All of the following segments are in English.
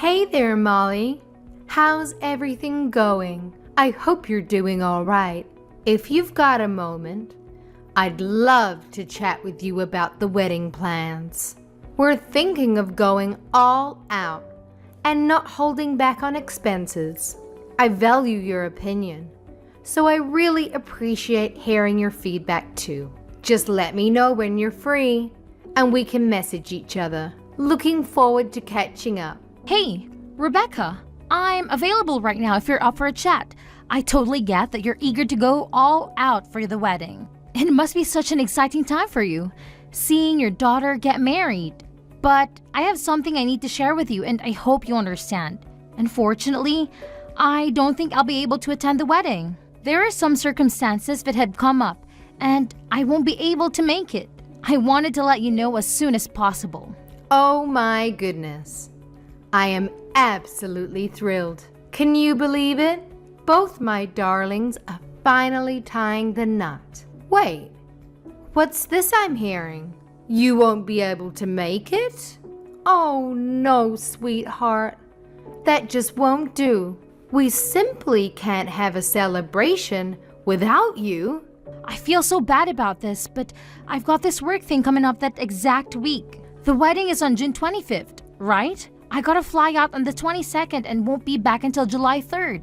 Hey there, Molly. How's everything going? I hope you're doing all right. If you've got a moment, I'd love to chat with you about the wedding plans. We're thinking of going all out and not holding back on expenses. I value your opinion, so I really appreciate hearing your feedback too. Just let me know when you're free, and we can message each other. Looking forward to catching up. Hey, Rebecca, I'm available right now if you're up for a chat. I totally get that you're eager to go all out for the wedding. It must be such an exciting time for you, seeing your daughter get married. But I have something I need to share with you, and I hope you understand. Unfortunately, I don't think I'll be able to attend the wedding. There are some circumstances that have come up, and I won't be able to make it. I wanted to let you know as soon as possible. Oh my goodness. I am absolutely thrilled. Can you believe it? Both my darlings are finally tying the knot. Wait, what's this I'm hearing? You won't be able to make it? Oh no, sweetheart. That just won't do. We simply can't have a celebration without you. I feel so bad about this, but I've got this work thing coming up that exact week. The wedding is on June 25th, right? I gotta fly out on the 22nd and won't be back until July 3rd.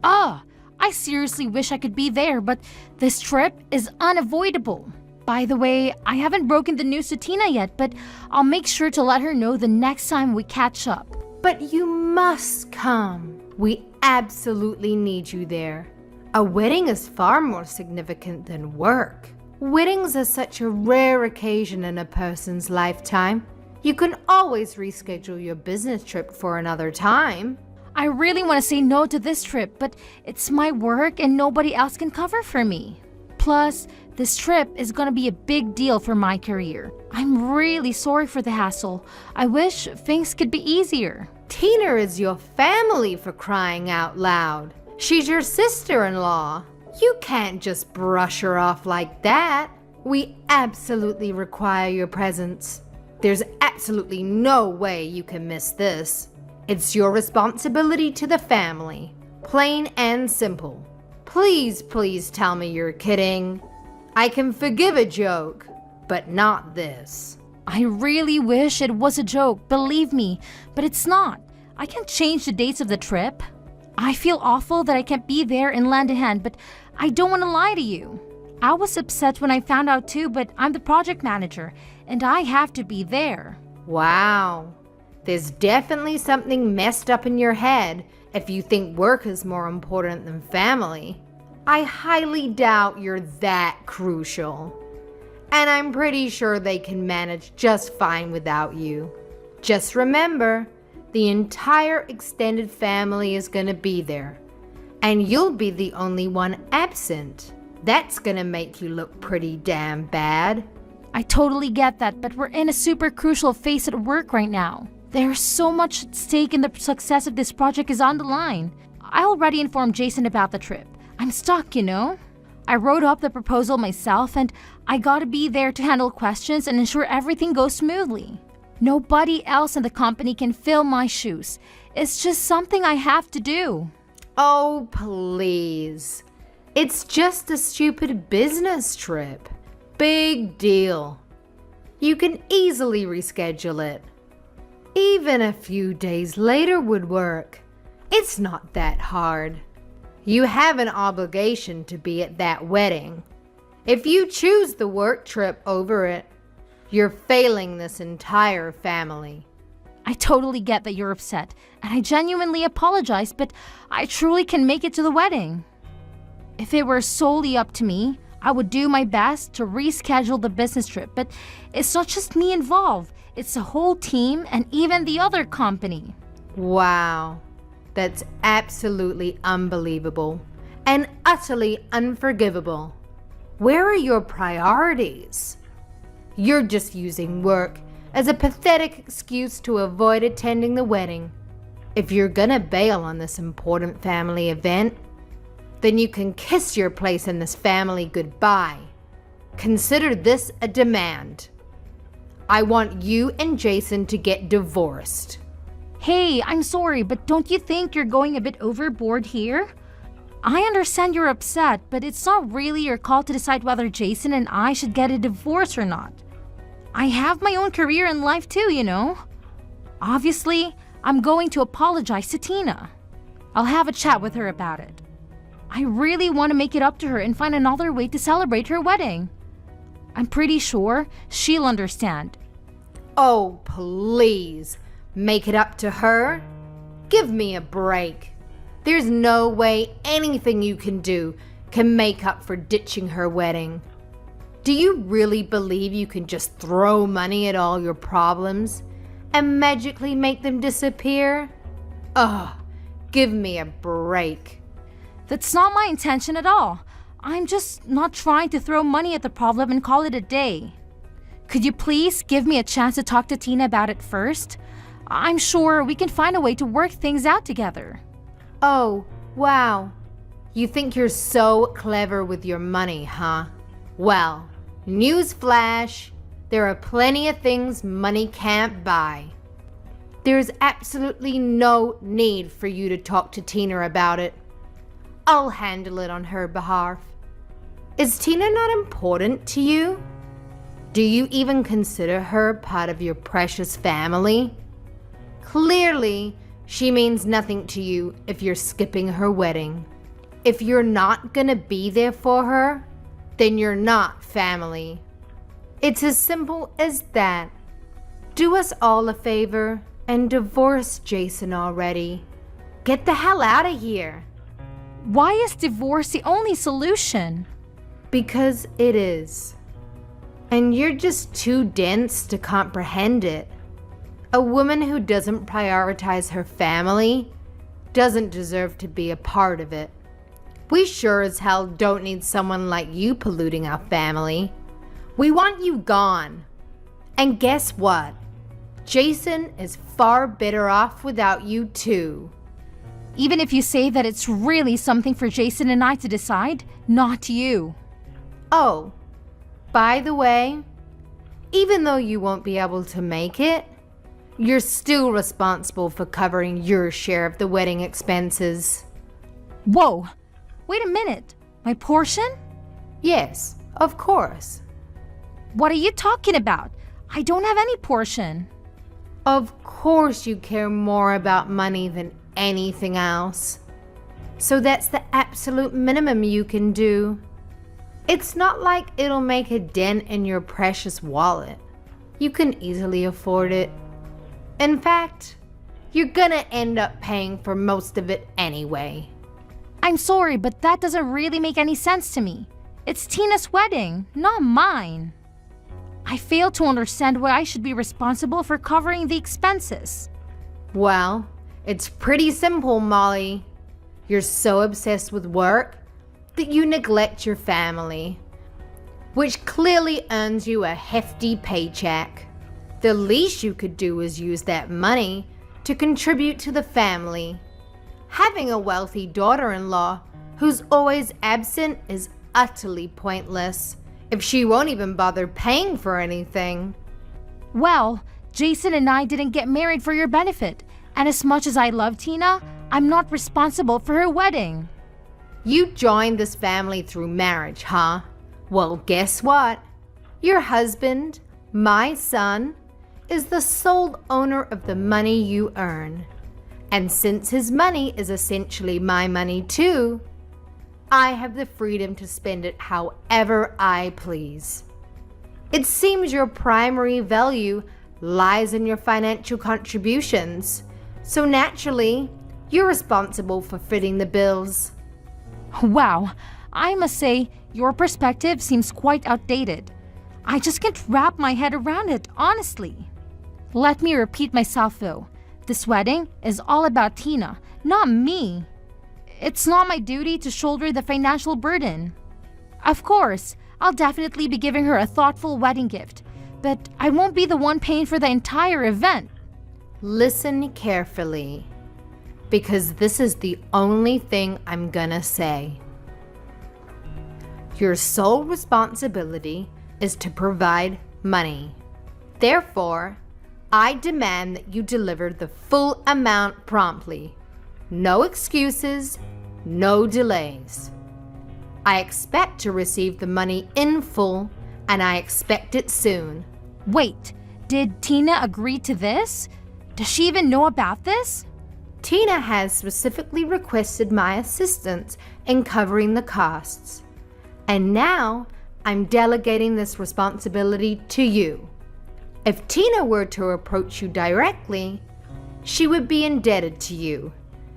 I seriously wish I could be there, but this trip is unavoidable. By the way, I haven't broken the news to Tina yet, but I'll make sure to let her know the next time we catch up. But you must come. We absolutely need you there. A wedding is far more significant than work. Weddings are such a rare occasion in a person's lifetime. You can always reschedule your business trip for another time. I really want to say no to this trip, but it's my work and nobody else can cover for me. Plus, this trip is going to be a big deal for my career. I'm really sorry for the hassle. I wish things could be easier. Tina is your family, for crying out loud. She's your sister-in-law. You can't just brush her off like that. We absolutely require your presence. There's absolutely no way you can miss this. It's your responsibility to the family. Plain and simple. Please, please tell me you're kidding. I can forgive a joke, but not this. I really wish it was a joke, believe me, but it's not. I can't change the dates of the trip. I feel awful that I can't be there in Landahan, but I don't want to lie to you. I was upset when I found out too, but I'm the project manager, and I have to be there. Wow. There's definitely something messed up in your head if you think work is more important than family. I highly doubt you're that crucial. And I'm pretty sure they can manage just fine without you. Just remember, the entire extended family is gonna be there. And you'll be the only one absent. That's gonna make you look pretty damn bad. I totally get that, but we're in a super crucial phase at work right now. There's so much at stake and the success of this project is on the line. I already informed Jason about the trip. I'm stuck, you know? I wrote up the proposal myself and I gotta be there to handle questions and ensure everything goes smoothly. Nobody else in the company can fill my shoes. It's just something I have to do. Oh, please. It's just a stupid business trip. Big deal. You can easily reschedule it. Even a few days later would work. It's not that hard. You have an obligation to be at that wedding. If you choose the work trip over it, you're failing this entire family. I totally get that you're upset, and I genuinely apologize, but I truly can make it to the wedding. If it were solely up to me, I would do my best to reschedule the business trip, but it's not just me involved. It's the whole team and even the other company. Wow, that's absolutely unbelievable and utterly unforgivable. Where are your priorities? You're just using work as a pathetic excuse to avoid attending the wedding. If you're gonna bail on this important family event, then you can kiss your place in this family goodbye. Consider this a demand. I want you and Jason to get divorced. Hey, I'm sorry, but don't you think you're going a bit overboard here? I understand you're upset, but it's not really your call to decide whether Jason and I should get a divorce or not. I have my own career in life too, you know. Obviously, I'm going to apologize to Tina. I'll have a chat with her about it. I really want to make it up to her and find another way to celebrate her wedding. I'm pretty sure she'll understand. Oh, please. Make it up to her? Give me a break. There's no way anything you can do can make up for ditching her wedding. Do you really believe you can just throw money at all your problems and magically make them disappear? Ugh, give me a break. That's not my intention at all. I'm just not trying to throw money at the problem and call it a day. Could you please give me a chance to talk to Tina about it first? I'm sure we can find a way to work things out together. Oh, wow. You think you're so clever with your money, huh? Well, newsflash, there are plenty of things money can't buy. There's absolutely no need for you to talk to Tina about it. I'll handle it on her behalf. Is Tina not important to you? Do you even consider her part of your precious family? Clearly, she means nothing to you if you're skipping her wedding. If you're not gonna be there for her, then you're not family. It's as simple as that. Do us all a favor and divorce Jason already. Get the hell out of here. Why is divorce the only solution? Because it is. And you're just too dense to comprehend it. A woman who doesn't prioritize her family doesn't deserve to be a part of it. We sure as hell don't need someone like you polluting our family. We want you gone. And guess what? Jason is far better off without you too. Even if you say that it's really something for Jason and I to decide, not you. Oh, by the way, even though you won't be able to make it, you're still responsible for covering your share of the wedding expenses. Whoa, wait a minute. My portion? Yes, of course. What are you talking about? I don't have any portion. Of course you care more about money than anything else. So that's the absolute minimum you can do. It's not like it'll make a dent in your precious wallet. You can easily afford it. In fact, you're gonna end up paying for most of it anyway. I'm sorry, but that doesn't really make any sense to me. It's Tina's wedding, not mine. I fail to understand why I should be responsible for covering the expenses. Well, it's pretty simple, Molly. You're so obsessed with work that you neglect your family, which clearly earns you a hefty paycheck. The least you could do is use that money to contribute to the family. Having a wealthy daughter-in-law who's always absent is utterly pointless if she won't even bother paying for anything. Well, Jason and I didn't get married for your benefit, and as much as I love Tina, I'm not responsible for her wedding. You joined this family through marriage, huh? Well, guess what? Your husband, my son, is the sole owner of the money you earn. And since his money is essentially my money too, I have the freedom to spend it however I please. It seems your primary value lies in your financial contributions, so naturally, you're responsible for footing the bills. Wow, I must say, your perspective seems quite outdated. I just can't wrap my head around it, honestly. Let me repeat myself though. This wedding is all about Tina, not me. It's not my duty to shoulder the financial burden. Of course, I'll definitely be giving her a thoughtful wedding gift, but I won't be the one paying for the entire event. Listen carefully, because this is the only thing I'm gonna say. Your sole responsibility is to provide money. Therefore, I demand that you deliver the full amount promptly. No excuses, no delays. I expect to receive the money in full, and I expect it soon. Wait, did Tina agree to this? Does she even know about this? Tina has specifically requested my assistance in covering the costs. And now I'm delegating this responsibility to you. If Tina were to approach you directly, she would be indebted to you,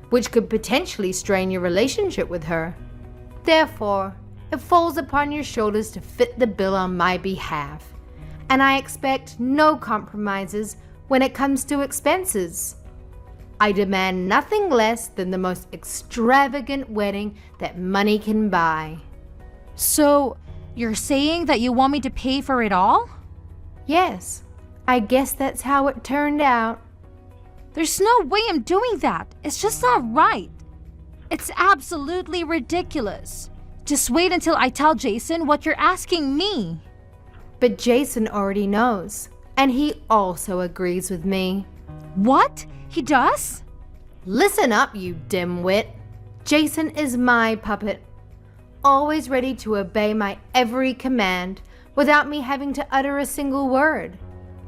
which could potentially strain your relationship with her. Therefore, it falls upon your shoulders to fit the bill on my behalf, and I expect no compromises when it comes to expenses. I demand nothing less than the most extravagant wedding that money can buy. So, you're saying that you want me to pay for it all? Yes, I guess that's how it turned out. There's no way I'm doing that. It's just not right. It's absolutely ridiculous. Just wait until I tell Jason what you're asking me. But Jason already knows, and he also agrees with me. What? He does? Listen up, you dimwit. Jason is my puppet, always ready to obey my every command without me having to utter a single word.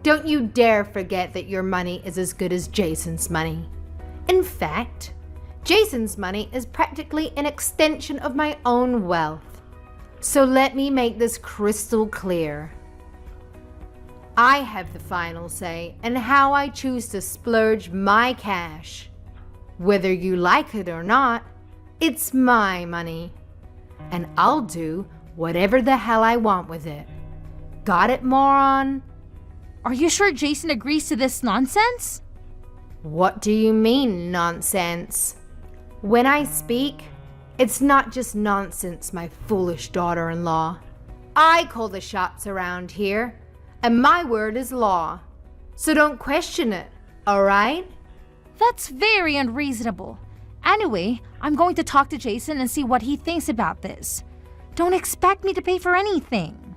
Don't you dare forget that your money is as good as Jason's money. In fact, Jason's money is practically an extension of my own wealth. So let me make this crystal clear. I have the final say in how I choose to splurge my cash. Whether you like it or not, it's my money. And I'll do whatever the hell I want with it. Got it, moron? Are you sure Jason agrees to this nonsense? What do you mean, nonsense? When I speak, it's not just nonsense, my foolish daughter-in-law. I call the shots around here, and my word is law. So don't question it, all right? That's very unreasonable. Anyway, I'm going to talk to Jason and see what he thinks about this. Don't expect me to pay for anything.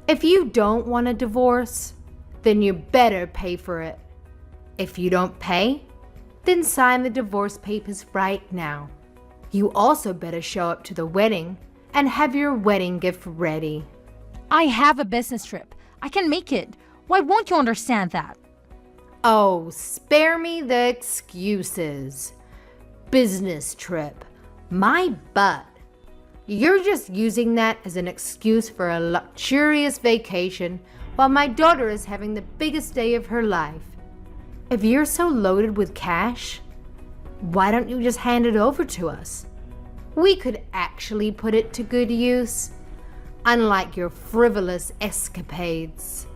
If you don't want a divorce, then you better pay for it. If you don't pay, then sign the divorce papers right now. You also better show up to the wedding and have your wedding gift ready. I have a business trip. I can make it. Why won't you understand that? Oh, spare me the excuses. Business trip. My butt. You're just using that as an excuse for a luxurious vacation while my daughter is having the biggest day of her life. If you're so loaded with cash, why don't you just hand it over to us? We could actually put it to good use, unlike your frivolous escapades.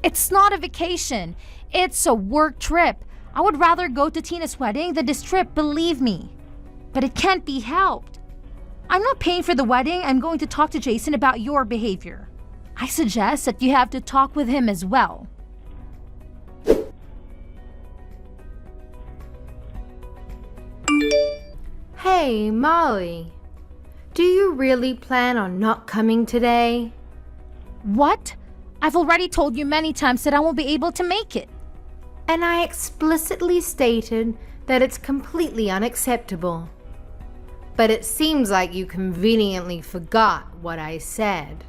It's not a vacation. It's a work trip. I would rather go to Tina's wedding than this trip, believe me. But it can't be helped. I'm not paying for the wedding. I'm going to talk to Jason about your behavior. I suggest that you have to talk with him as well. Hey, Molly. Do you really plan on not coming today? What? I've already told you many times that I won't be able to make it. And I explicitly stated that it's completely unacceptable. But it seems like you conveniently forgot what I said.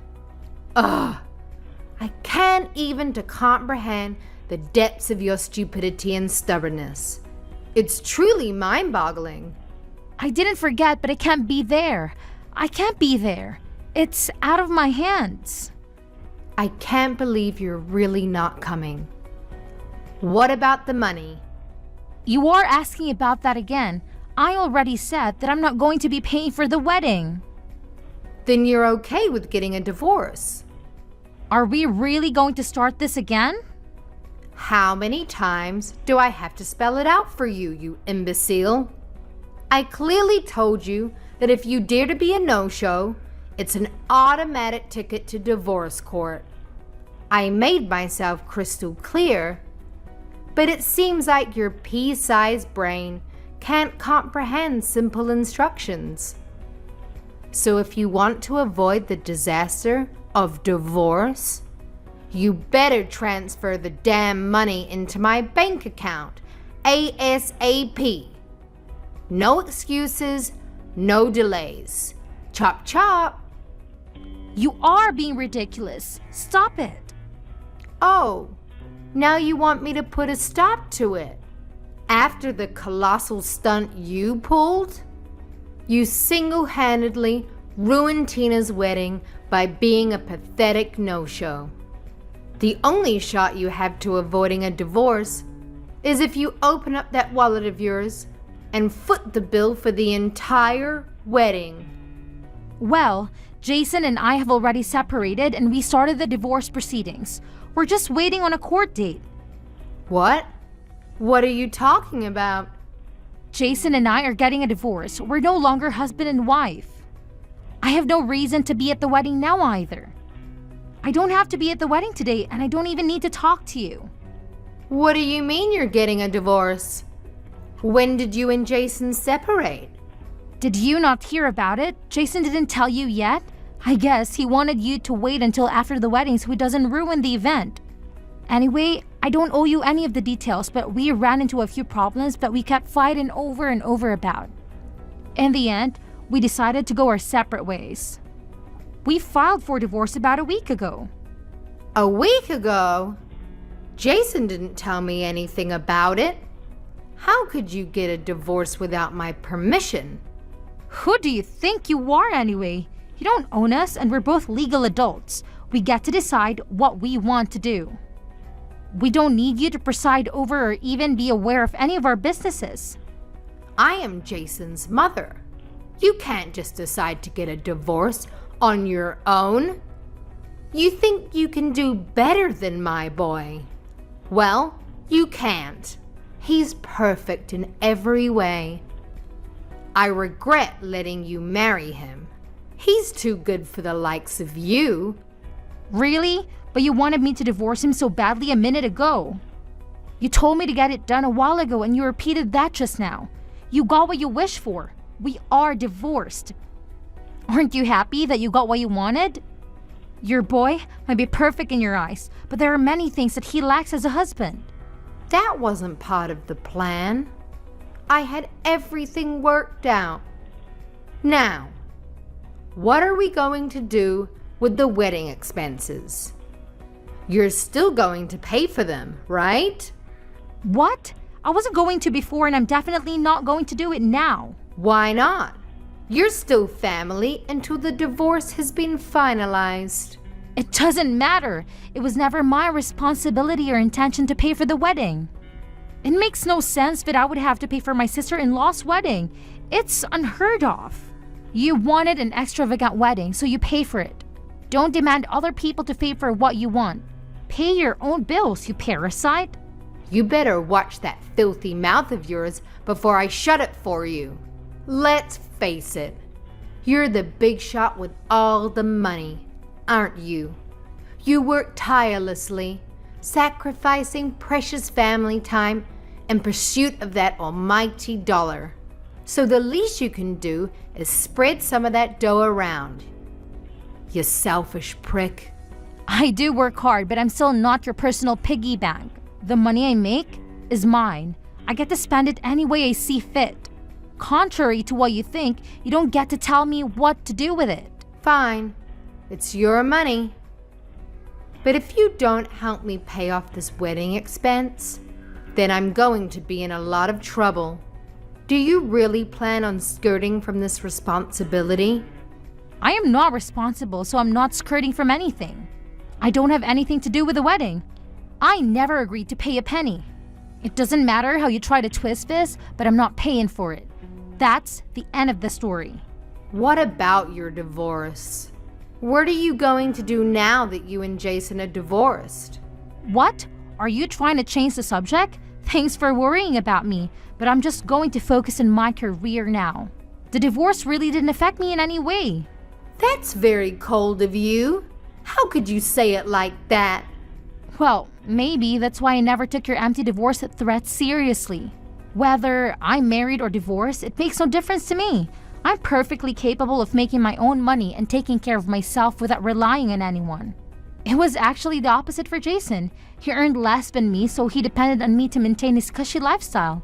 Ugh, I can't even to comprehend the depths of your stupidity and stubbornness. It's truly mind-boggling. I didn't forget, but I can't be there. I can't be there. It's out of my hands. I can't believe you're really not coming. What about the money? You are asking about that again. I already said that I'm not going to be paying for the wedding. Then you're okay with getting a divorce. Are we really going to start this again? How many times do I have to spell it out for you, you imbecile? I clearly told you that if you dare to be a no-show, it's an automatic ticket to divorce court. I made myself crystal clear, but it seems like your pea-sized brain can't comprehend simple instructions. So if you want to avoid the disaster of divorce, You better transfer the damn money into my bank account, ASAP. No excuses, no delays. Chop chop. You are being ridiculous. Stop it. Oh, now you want me to put a stop to it? After the colossal stunt you pulled? You single-handedly ruined Tina's wedding by being a pathetic no-show. The only shot you have to avoiding a divorce is if you open up that wallet of yours and foot the bill for the entire wedding. Well, Jason and I have already separated and we started the divorce proceedings. We're just waiting on a court date. What? What are you talking about? Jason and I are getting a divorce. We're no longer husband and wife. I have no reason to be at the wedding now either. I don't have to be at the wedding today, and I don't even need to talk to you. What do you mean you're getting a divorce? When did you and Jason separate? Did you not hear about it? Jason didn't tell you yet? I guess he wanted you to wait until after the wedding so he doesn't ruin the event. Anyway, I don't owe you any of the details, but we ran into a few problems that we kept fighting over and over about. In the end, we decided to go our separate ways. We filed for divorce about a week ago. A week ago? Jason didn't tell me anything about it. How could you get a divorce without my permission? Who do you think you are anyway? You don't own us and we're both legal adults. We get to decide what we want to do. We don't need you to preside over or even be aware of any of our businesses. I am Jason's mother. You can't just decide to get a divorce on your own. You think you can do better than my boy? Well, you can't. He's perfect in every way. I regret letting you marry him. He's too good for the likes of you. Really? But you wanted me to divorce him so badly a minute ago. You told me to get it done a while ago and you repeated that just now. You got what you wished for. We are divorced. Aren't you happy that you got what you wanted? Your boy might be perfect in your eyes, but there are many things that he lacks as a husband. That wasn't part of the plan. I had everything worked out. Now, what are we going to do with the wedding expenses? You're still going to pay for them, right? What? I wasn't going to before and I'm definitely not going to do it now. Why not? You're still family until the divorce has been finalized. It doesn't matter. It was never my responsibility or intention to pay for the wedding. It makes no sense that I would have to pay for my sister-in-law's wedding. It's unheard of. You wanted an extravagant wedding, so you pay for it. Don't demand other people to pay for what you want. Pay your own bills, you parasite. You better watch that filthy mouth of yours before I shut it for you. Let's face it. You're the big shot with all the money, aren't you? You work tirelessly, sacrificing precious family time in pursuit of that almighty dollar. So the least you can do is spread some of that dough around. You selfish prick. I do work hard, but I'm still not your personal piggy bank. The money I make is mine. I get to spend it any way I see fit. Contrary to what you think, you don't get to tell me what to do with it. Fine. It's your money. But if you don't help me pay off this wedding expense, then I'm going to be in a lot of trouble. Do you really plan on skirting from this responsibility? I am not responsible, so I'm not skirting from anything. I don't have anything to do with the wedding. I never agreed to pay a penny. It doesn't matter how you try to twist this, but I'm not paying for it. That's the end of the story. What about your divorce? What are you going to do now that you and Jason are divorced? What? Are you trying to change the subject? Thanks for worrying about me, but I'm just going to focus on my career now. The divorce really didn't affect me in any way. That's very cold of you. How could you say it like that? Well, maybe that's why I never took your empty divorce threats seriously. Whether I'm married or divorced, it makes no difference to me. I'm perfectly capable of making my own money and taking care of myself without relying on anyone. It was actually the opposite for Jason. He earned less than me, so he depended on me to maintain his cushy lifestyle.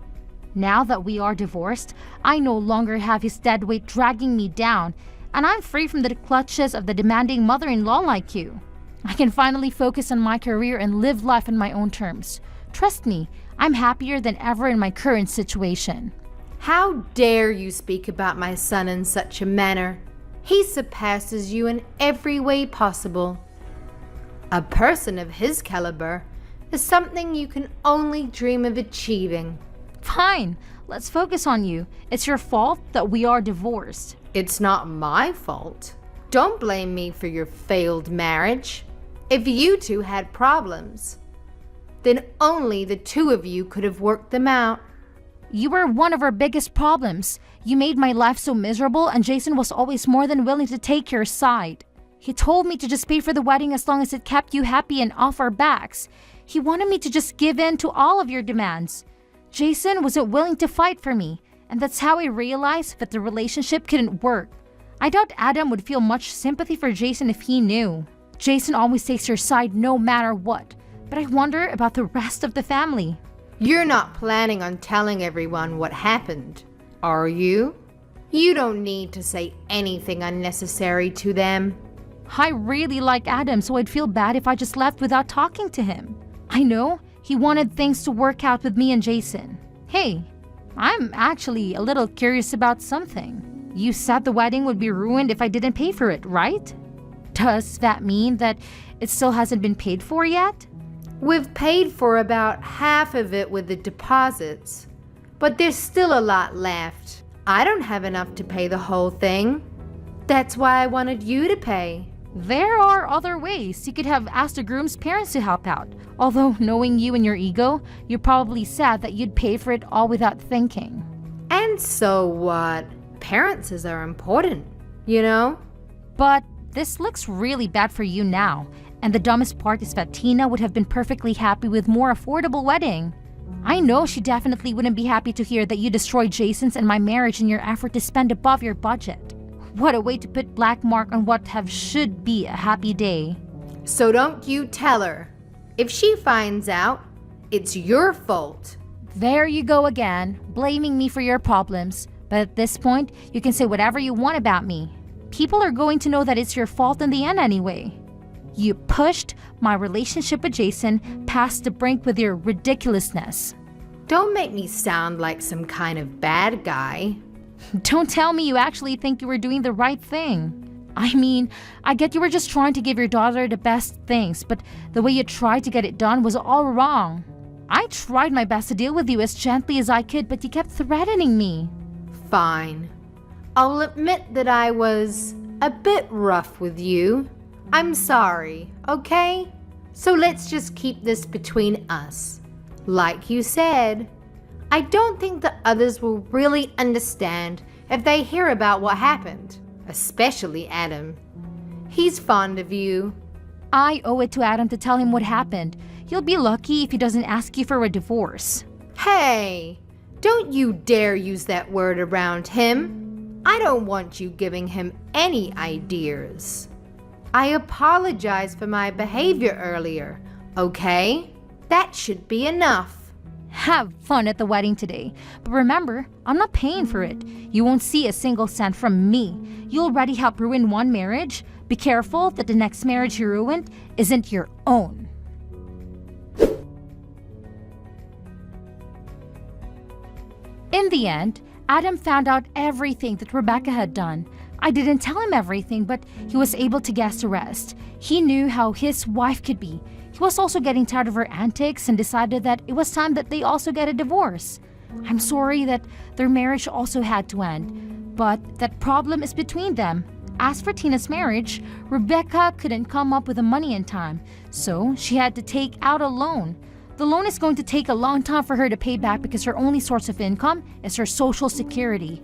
Now that we are divorced, I no longer have his dead weight dragging me down, and I'm free from the clutches of the demanding mother-in-law like you. I can finally focus on my career and live life on my own terms. Trust me, I'm happier than ever in my current situation. How dare you speak about my son in such a manner? He surpasses you in every way possible. A person of his caliber is something you can only dream of achieving. Fine, let's focus on you. It's your fault that we are divorced. It's not my fault. Don't blame me for your failed marriage. If you two had problems, then only the two of you could have worked them out. You were one of our biggest problems. You made my life so miserable, and Jason was always more than willing to take your side. He told me to just pay for the wedding as long as it kept you happy and off our backs. He wanted me to just give in to all of your demands. Jason wasn't willing to fight for me, and that's how I realized that the relationship couldn't work. I doubt Adam would feel much sympathy for Jason if he knew. Jason always takes your side no matter what, but I wonder about the rest of the family. You're not planning on telling everyone what happened, are you? You don't need to say anything unnecessary to them. I really like Adam, so I'd feel bad if I just left without talking to him. I know he wanted things to work out with me and Jason. Hey, I'm actually a little curious about something. You said the wedding would be ruined if I didn't pay for it, right? Does that mean that it still hasn't been paid for yet? We've paid for about half of it with the deposits, but there's still a lot left. I don't have enough to pay the whole thing. That's why I wanted you to pay. There are other ways. You could have asked the groom's parents to help out. Although, knowing you and your ego, you're probably sad that you'd pay for it all without thinking. And so what? Parents are important, you know? But this looks really bad for you now. And the dumbest part is that Tina would have been perfectly happy with more affordable wedding. I know she definitely wouldn't be happy to hear that you destroyed Jason's and my marriage in your effort to spend above your budget. What a way to put black mark on what should be a happy day. So don't you tell her. If she finds out, it's your fault. There you go again, blaming me for your problems. But at this point, you can say whatever you want about me. People are going to know that it's your fault in the end anyway. You pushed my relationship with Jason past the brink with your ridiculousness. Don't make me sound like some kind of bad guy. Don't tell me you actually think you were doing the right thing. I mean, I get you were just trying to give your daughter the best things, but the way you tried to get it done was all wrong. I tried my best to deal with you as gently as I could, but you kept threatening me. Fine. I'll admit that I was a bit rough with you. I'm sorry, okay? So let's just keep this between us. Like you said, I don't think the others will really understand if they hear about what happened, especially Adam. He's fond of you. I owe it to Adam to tell him what happened. You'll be lucky if he doesn't ask you for a divorce. Hey, don't you dare use that word around him. I don't want you giving him any ideas. I apologize for my behavior earlier, okay? That should be enough. Have fun at the wedding today. But remember, I'm not paying for it. You won't see a single cent from me. You already helped ruin one marriage. Be careful that the next marriage you ruined isn't your own. In the end, Adam found out everything that Rebecca had done. I didn't tell him everything, but he was able to guess the rest. He knew how his wife could be. He was also getting tired of her antics and decided that it was time that they also get a divorce. I'm sorry that their marriage also had to end, but that problem is between them. As for Tina's marriage, Rebecca couldn't come up with the money in time, so she had to take out a loan. The loan is going to take a long time for her to pay back because her only source of income is her Social Security.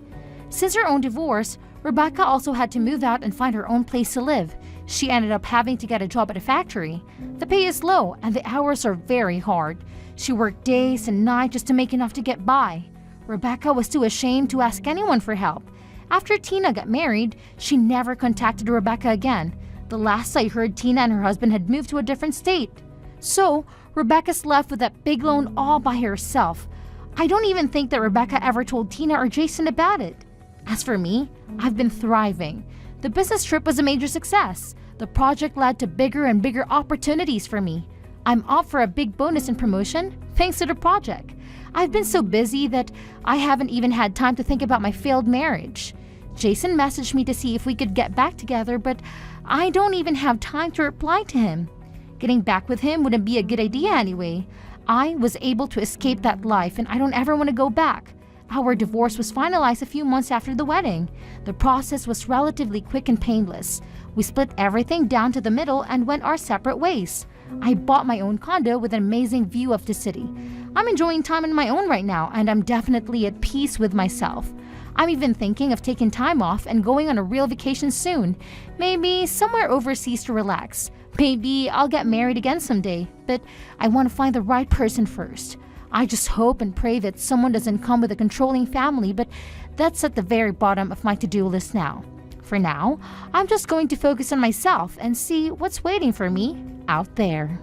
Since her own divorce, Rebecca also had to move out and find her own place to live. She ended up having to get a job at a factory. The pay is low and the hours are very hard. She worked days and nights just to make enough to get by. Rebecca was too ashamed to ask anyone for help. After Tina got married, she never contacted Rebecca again. The last I heard, Tina and her husband had moved to a different state. So, Rebecca's left with that big loan all by herself. I don't even think that Rebecca ever told Tina or Jason about it. As for me, I've been thriving. The business trip was a major success. The project led to bigger and bigger opportunities for me. I'm up for a big bonus and promotion thanks to the project. I've been so busy that I haven't even had time to think about my failed marriage. Jason messaged me to see if we could get back together, but I don't even have time to reply to him. Getting back with him wouldn't be a good idea anyway. I was able to escape that life and I don't ever want to go back. Our divorce was finalized a few months after the wedding. The process was relatively quick and painless. We split everything down to the middle and went our separate ways. I bought my own condo with an amazing view of the city. I'm enjoying time on my own right now and I'm definitely at peace with myself. I'm even thinking of taking time off and going on a real vacation soon. Maybe somewhere overseas to relax. Maybe I'll get married again someday, but I want to find the right person first. I just hope and pray that someone doesn't come with a controlling family, but that's at the very bottom of my to-do list now. For now, I'm just going to focus on myself and see what's waiting for me out there.